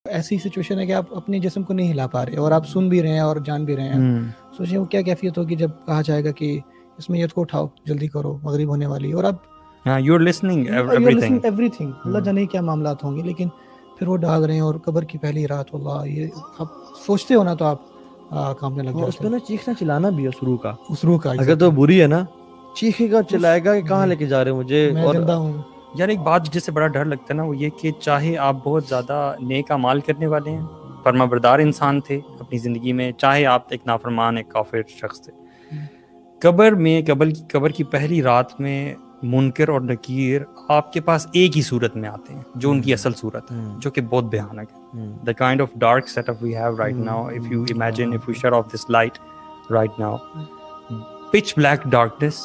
ایسی سچویشن ہے کہ آپ اپنے جسم کو نہیں ہلا پا رہے اور آپ سن بھی رہے ہیں اور جان بھی رہے ہیں. سوچیں وہ کیا کیفیت ہوگی جب کہا جائے گا کہ اس میت کو اٹھاؤ, جلدی کرو, مغرب ہونے والی, اور آپ you are listening everything. اللہ جانے کیا معاملات ہوں گے, لیکن پھر وہ ڈال رہے ہیں. اور قبر کی پہلی رات, اللہ, یہ آپ سوچتے ہو نا تو آپ کامنے لگ جاتے اس پہ نا چیخنا چلانا بھی ہے اس روح کا. اس روح کا اگر تو بری ہے نا, چیخے گا, چلائے گا کہ کہاں لے کے جا رہے ہیں مجھے, میں زندہ ہوں. یار ایک بات جس سے بڑا ڈر لگتا ہے نا, وہ یہ کہ چاہے آپ بہت زیادہ نیک اعمال کرنے والے ہیں, فرما بردار انسان تھے اپنی زندگی میں, چاہے آپ ایک نافرمان, ایک کافر شخص تھے, قبر میں قبر کی پہلی رات میں منکر اور نکیر آپ کے پاس ایک ہی صورت میں آتے ہیں, جو ان کی اصل صورت ہے, جو کہ بہت بھیانک ہے. The kind of dark setup we have right now, if you imagine, if we shut off this light right now, pitch black darkness,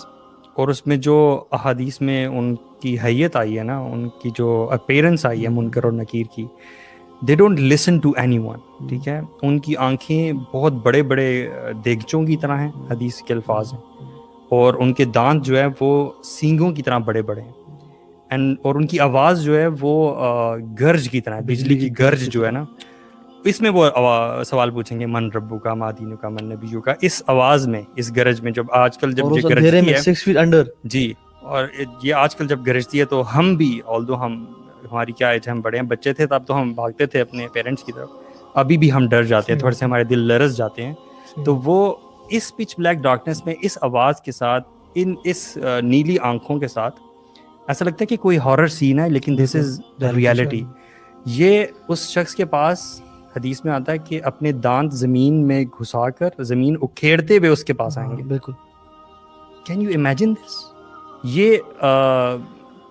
اور اس میں جو احادیث میں ان کی حیت آئی ہے نا, ان کی جو اپیرنس آئی ہے منکر اور نکیر کی, they don't listen to anyone. ٹھیک ہے, ان کی آنکھیں بہت بڑے بڑے دیگچوں کی طرح ہیں, حدیث کے الفاظ ہیں, اور ان کے دانت جو ہے وہ سینگوں کی طرح بڑے بڑے ہیں, اور ان کی آواز جو ہے وہ گرج کی طرح ہے, بجلی کی گرج جو ہے نا. اس میں وہ سوال پوچھیں گے, من ربو کا, ما دینو کا, من نبیو کا, اس آواز میں, اس گرج میں, جب آج کل جب یہ گرجتی ہے 6 feet under, جی, اور یہ آج کل جب گرجتی ہے تو ہم بھی, although ہماری کیا ایج ہے, ہم بڑے ہیں, بچے تھے تب تو ہم بھاگتے تھے اپنے پیرنٹس کی طرف, ابھی بھی ہم ڈر جاتے ہیں تھوڑے سے, ہمارے دل لرز جاتے ہیں. تو وہ اس پچ بلیک ڈارکنیس میں, اس آواز کے ساتھ, اس نیلی آنکھوں کے ساتھ, ایسا لگتا ہے کہ کوئی ہارر سین ہے, لیکن دس از ریالٹی. یہ اس شخص کے پاس, حدیث میں آتا ہے کہ اپنے دانت زمین میں گھسا کر زمین اکھیڑتے ہوئے اس کے پاس آئیں گے. بالکل. Can you imagine this? یہ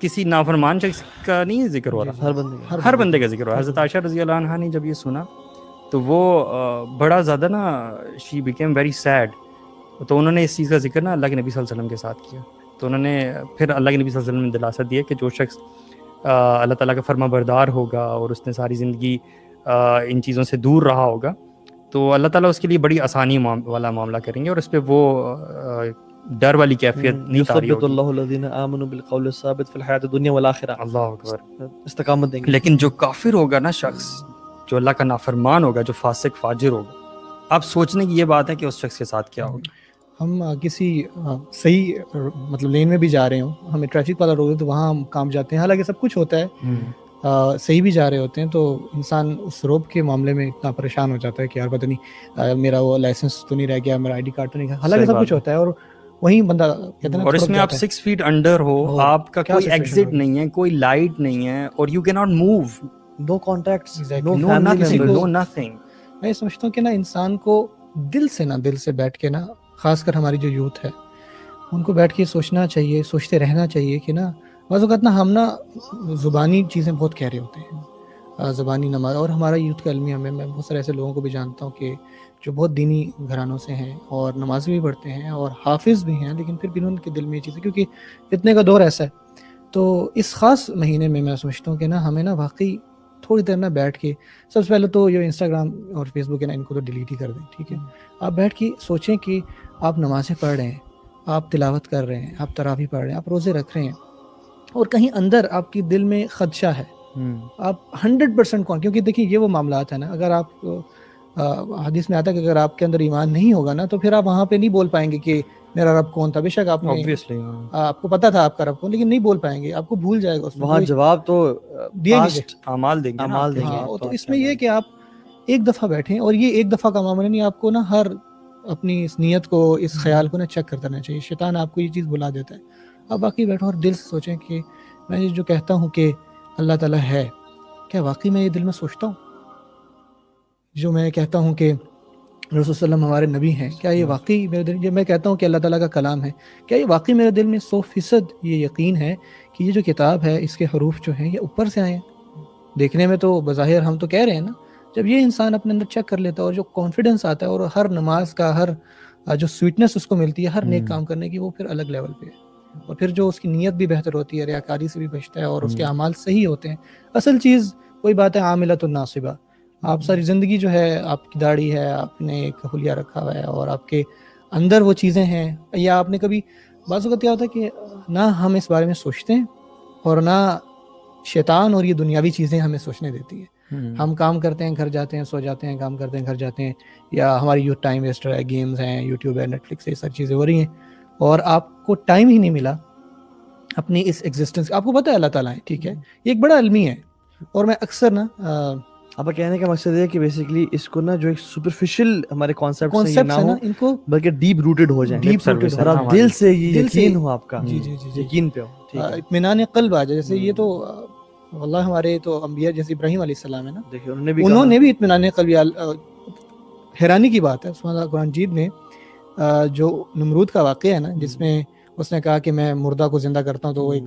کسی نافرمان شخص کا نہیں ذکر ہو رہا, ہر بندے کا ذکر ہو رہا. حضرت عائشہ رضی اللہ عنہا نے جب یہ سنا تو وہ بڑا زیادہ نا, شی بیکیم ویری سیڈ. تو انہوں نے اس چیز کا ذکر نا اللہ کے نبی صلی اللہ علیہ وسلم کے ساتھ کیا. تو انہوں نے پھر اللہ کے نبی صلی اللہ علیہ وسلم نے دلاسا دیا کہ جو شخص اللہ تعالیٰ کا فرما بردار ہوگا اور اس نے ساری زندگی ان چیزوں سے دور رہا ہوگا, تو اللہ تعالیٰ اس کے لیے بڑی آسانی والا معاملہ کریں گے, اور اس پہ وہ ڈر والی کیفیت نہیں تاری ہوگی. اللہ الذین آمنوا بالقول الثابت فی الحیاۃ الدنیا والآخرہ. اللہ اکبر, استقامت دیں گے. لیکن جو کافر ہوگا نا شخص, جو اللہ کا نافرمان ہوگا, جو فاسق فاجر ہوگا, آپ سوچنے کی یہ بات ہے کہ اس شخص کے ساتھ کیا ہوگا. ہم کسی صحیح مطلب لین میں بھی جا رہے ہوں, ہمیں ٹریفک والا روک ہے تو وہاں ہم کام جاتے ہیں, حالانکہ سب کچھ ہوتا ہے, صحیح بھی جا رہے ہوتے ہیں, تو انسان اس روب کے معاملے میں اتنا پریشان ہو جاتا ہے کہ یار پتہ نہیں میرا وہ لائسنس تو نہیں رہ گیا, میرا آئی ڈی کارڈ تو نہیں, حالانکہ سب کچھ ہوتا ہے, اور وہیں بندہ کہتے ہیں. اور اس میں آپ 6 feet انڈر ہو, آپ کا کوئی ایگزٹ نہیں ہے, کوئی لائٹ نہیں ہے, اور you can not move, no contacts, no nothing. میں سمجھتا ہوں کہ نا انسان کو دل سے بیٹھ کے نا, خاص کر ہماری جو یوتھ ہے ان کو بیٹھ کے سوچنا چاہیے, سوچتے رہنا چاہیے کہ نا بعض اوقات نا ہم نا زبانی چیزیں بہت کہہ رہے ہوتے ہیں, زبانی نماز, اور ہمارا یوتھ کا المیہ میں بہت سارے ایسے لوگوں کو بھی جانتا ہوں کہ جو بہت دینی گھرانوں سے ہیں اور نماز بھی پڑھتے ہیں اور حافظ بھی ہیں, لیکن پھر بھی ان کے دل میں یہ چیزیں, کیونکہ فتنے کا دور ایسا ہے. تو اس خاص مہینے میں میں سمجھتا ہوں کہ نا ہمیں نا واقعی تھوڑی دیر نا بیٹھ کے, سب سے پہلے تو یہ انسٹاگرام اور فیس بک ہے نا, ان کو تو ڈیلیٹ ہی کر دیں, ٹھیک ہے. آپ بیٹھ کے سوچیں کہ آپ نمازیں پڑھ رہے ہیں, آپ تلاوت کر رہے ہیں, آپ تراویح پڑھ رہے ہیں, آپ روزے رکھ رہے ہیں, اور کہیں اندر آپ کی دل میں خدشہ ہے, آپ 100% کیونکہ دیکھیں یہ وہ معاملات ہیں نا, اگر آپ حدیث میں آتا ہے کہ اگر آپ کے اندر ایمان نہیں ہوگا نا, تو پھر آپ وہاں پہ نہیں بول پائیں گے کہ میرا رب کون تھا. بے شک آپ نے آپ کو پتا تھا آپ کا رب کون, لیکن نہیں بول پائیں گے, آپ کو بھول جائے گا وہاں جواب تو اعمال دیں گے. تو اس میں یہ کہ آپ ایک دفعہ بیٹھیں, اور یہ ایک دفعہ کا معاملہ نہیں, آپ کو نا ہر اپنی اس نیت کو, اس خیال کو نا چیک کرتا رہنا چاہیے. شیطان آپ کو یہ چیز بلا دیتا ہے, آپ باقی بیٹھو اور دل سے سوچیں کہ میں جو کہتا ہوں کہ اللہ تعالیٰ ہے, کیا واقعی میں یہ دل میں سوچتا ہوں؟ جو میں کہتا ہوں کہ رسول صلی اللہ علیہ وسلم ہمارے نبی ہیں, کیا یہ واقعی میرے دل, یہ میں کہتا ہوں کہ اللہ تعالیٰ کا کلام ہے, کیا یہ واقعی میرے دل میں 100% یہ یقین ہے کہ یہ جو کتاب ہے اس کے حروف جو ہیں یہ اوپر سے آئے ہیں؟ دیکھنے میں تو بظاہر ہم تو کہہ رہے ہیں نا, جب یہ انسان اپنے اندر چیک کر لیتا ہے, اور جو کانفیڈنس آتا ہے, اور ہر نماز کا ہر جو سویٹنس اس کو ملتی ہے ہر نیک کام کرنے کی, وہ پھر الگ لیول پہ ہے. اور پھر جو اس کی نیت بھی بہتر ہوتی ہے, ریاکاری سے بھی بچتا ہے, اور اس کے اعمال صحیح ہوتے ہیں. اصل چیز کوئی بات ہے, عاملۃ الناصبہ, آپ ساری زندگی جو ہے, آپ کی داڑھی ہے, آپ نے ایک حلیہ رکھا ہوا ہے, اور آپ کے اندر وہ چیزیں ہیں, یا آپ نے کبھی, بعض اوقات کیا ہوتا ہے کہ نہ ہم اس بارے میں سوچتے ہیں, اور نہ شیطان اور یہ دنیاوی چیزیں ہمیں سوچنے دیتی ہیں. ہم کام کرتے ہیں گھر جاتے ہیں سو جاتے ہیں, کام کرتے ہیں گھر جاتے ہیں, یا ہماری یوتھ ٹائم ویسٹ ہے, گیمز ہیں, یوٹیوب ہے, نیٹ فلکس ہے, یہ ساری چیزیں ہو رہی ہیں, اور آپ کو ٹائم ہی نہیں ملا اپنی اس ایگزسٹنس. آپ کو پتہ ہے اللہ تعالیٰ ہے, ٹھیک ہے, یہ ایک بڑا علمی ہے, اور میں اکثر نا آپ کا کہنے کا مقصد ہے کہ بیسیکلی اس کو نا جو ایک سپرفیشل ہمارے کانسیپٹس ہیں یہ نہ ہے نا, ہو ان کو بلکہ ڈیپ روٹڈ ہو جائیں, ڈیپ روٹڈ اور آپ دل سے یہ یقین ہو آپ کا, جی جی جی یقین پہ ہو, ٹھیک ہے, اطمینان قلب آ جائے. جیسے یہ تو واللہ ہمارے تو انبیاء جیسے ابراہیم علیہ السلام ہے نا, دیکھیے انہوں نے بھی اطمینان قلب. حیرانی کی بات ہے سبحان اللہ, قرآن مجید میں جو نمرود کا واقعہ ہے نا, جس میں اس نے کہا کہ میں مردہ کو زندہ کرتا ہوں, تو وہ ایک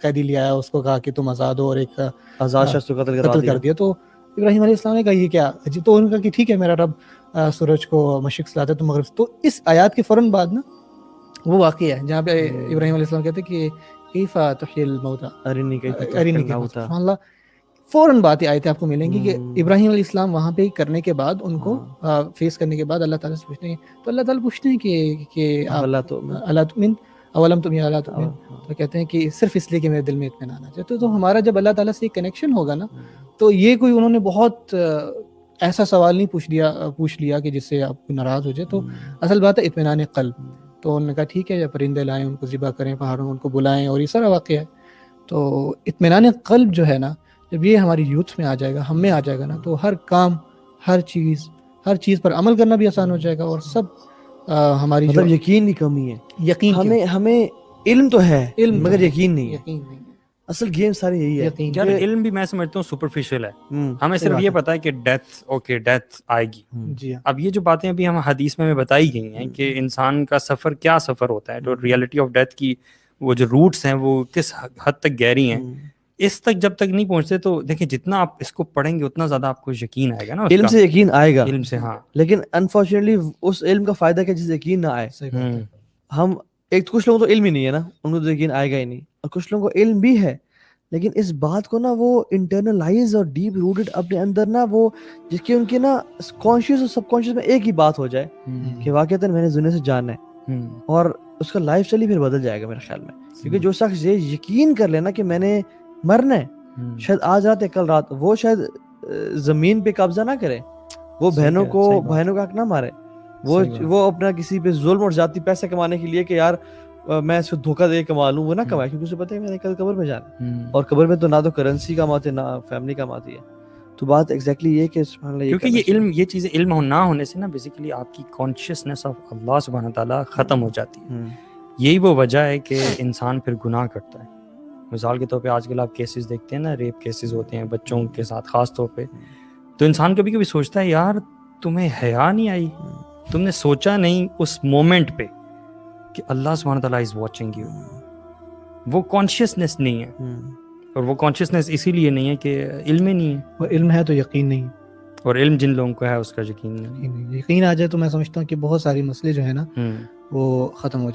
قیدی لے آیا, اس کو کہا کہ تم آزاد ہو, اور ایک آزاد شخص کو قتل کر دیا. تو ابراہیم علیہ السلام نے کہا یہ کیا, تو انہوں نے کہا کہ ٹھیک ہے میرا رب سورج کو مشرق سے لاتا ہے تو مغرب سے. تو اس آیات کے فوراً بعد نا وہ واقعہ ہے جہاں پہ ابراہیم علیہ السلام کہتے ہیں کہ کیف تحیی الموتى ارنی کیف, سبحان اللہ, فوراً باتیں آیتیں آپ کو ملیں گی کہ ابراہیم علیہ السلام وہاں پہ کرنے کے بعد ان کو فیس کرنے کے بعد اللہ تعالیٰ سے پوچھتے ہیں, تو اللہ تعالیٰ پوچھتے ہیں کہ اللہ تؤمن اولم تم یا اللہ تؤمن, تو کہتے ہیں کہ صرف اس لیے کہ میرے دل میں اطمینان آ جائے. تو ہمارا جب اللہ تعالیٰ سے کنیکشن ہوگا نا, تو یہ کوئی انہوں نے بہت ایسا سوال نہیں پوچھ لیا کہ جس سے آپ کو ناراض ہو جائے. تو اصل بات ہے اطمینان قلب. تو انہوں نے کہا ٹھیک ہے, یا پرندے لائیں, ان کو ذبح کریں, پہاڑوں ان کو بلائیں, اور یہ سارا واقعہ ہے. تو اطمینان قلب جو ہے نا, جب یہ ہماری یوتھ میں آ جائے گا, ہم میں آ جائے گا نا, تو ہر کام, ہر چیز پر عمل کرنا بھی آسان ہو جائے گا. اور سب ہماری مطلب یقین کی کمی ہے, یقین, ہمیں علم تو ہے مگر یقین نہیں ہے. یقین نہیں ہے. اصل گیم ساری یہی ہے. یار علم بھی میں سمجھتا ہوں سپرفیشل ہے, ہمیں صرف یہ پتا ہے کہ ڈیتھ آئے گی. جی اب یہ جو باتیں ابھی ہم حدیث میں بتائی گئی ہیں کہ انسان کا سفر کیا سفر ہوتا ہے, تو ریئلٹی آف ڈیتھ کی وہ جو روٹس ہیں وہ کس حد تک گہری ہیں, اس تک جب تک نہیں پہنچتے تو دیکھیں جتنا آپ اس کو پڑھیں گے اتنا زیادہ آپ کو یقین آئے گا نا. علم سے یقین آئے گا, علم سے, ہاں, لیکن انفارچونیٹلی اس علم کا فائدہ کیا جس یقین نہ آئے. ہم ایک کچھ لوگوں تو علم ہی نہیں ہے نا, ان کو تو یقین آئے گا ہی نہیں, اور کچھ لوگوں کو علم بھی ہے لیکن اس بات کو نا وہ انٹرنلائز اور ڈیپ روٹڈ اپنے اندر نا, وہ جس کے ان کے نا کانشیس اور سب کانشیس میں ایک ہی بات ہو جائے کہ واقعتاً میں نے دنیا سے جانا ہے, اور اس کا لائف اسٹائل ہی پھر بدل جائے گا میرے خیال میں. کیونکہ جو شخص یہ یقین کر لینا کہ میں نے مرنا ہے, شاید آج رات یا کل رات, وہ شاید زمین پہ قبضہ نہ کرے, وہ بہنوں کا حق نہ مارے, وہ اپنا کسی پہ ظلم اور ذاتی پیسے کمانے کے لیے کہ یار میں اس کو دھوکہ دے کما لوں, وہ نہ کمائے, کیونکہ اسے پتہ ہے میں نے کل قبر میں جانا, اور قبر میں تو نہ تو کرنسی کام آتے نہ فیملی کام آتی ہے. تو بات ایگزیکٹلی یہ کہ سبحان اللہ, کیونکہ یہ چیزیں علم نہ ہونے سے نا بیسیکلی آپ کی کانشیسنیس آف اللہ سبحانہ تعالیٰ ختم ہو جاتی ہے. یہی وہ وجہ ہے کہ انسان پھر گناہ کرتا ہے. مثال کے طور پہ آج کل آپ کیسز دیکھتے ہیں نا, ریپ کیسز ہوتے ہیں بچوں کے ساتھ خاص طور پہ, تو انسان کبھی کبھی سوچتا ہے یار تمہیں حیا نہیں آئی, تم نے سوچا نہیں اس مومنٹ پہ کہ اللہ سبحانہ تعالیٰ از واچنگ یو. وہ کانشیسنیس نہیں ہے, اور وہ کانشیسنیس اسی لیے نہیں ہے کہ علم نہیں ہے. وہ علم ہے تو یقین نہیں, اور علم جن لوگوں کو ہے اس کا یقین نہیں. یقین آ جائے تو میں سمجھتا ہوں کہ بہت ساری مسئلے جو ہے نا وہ ختم ہو جائیں.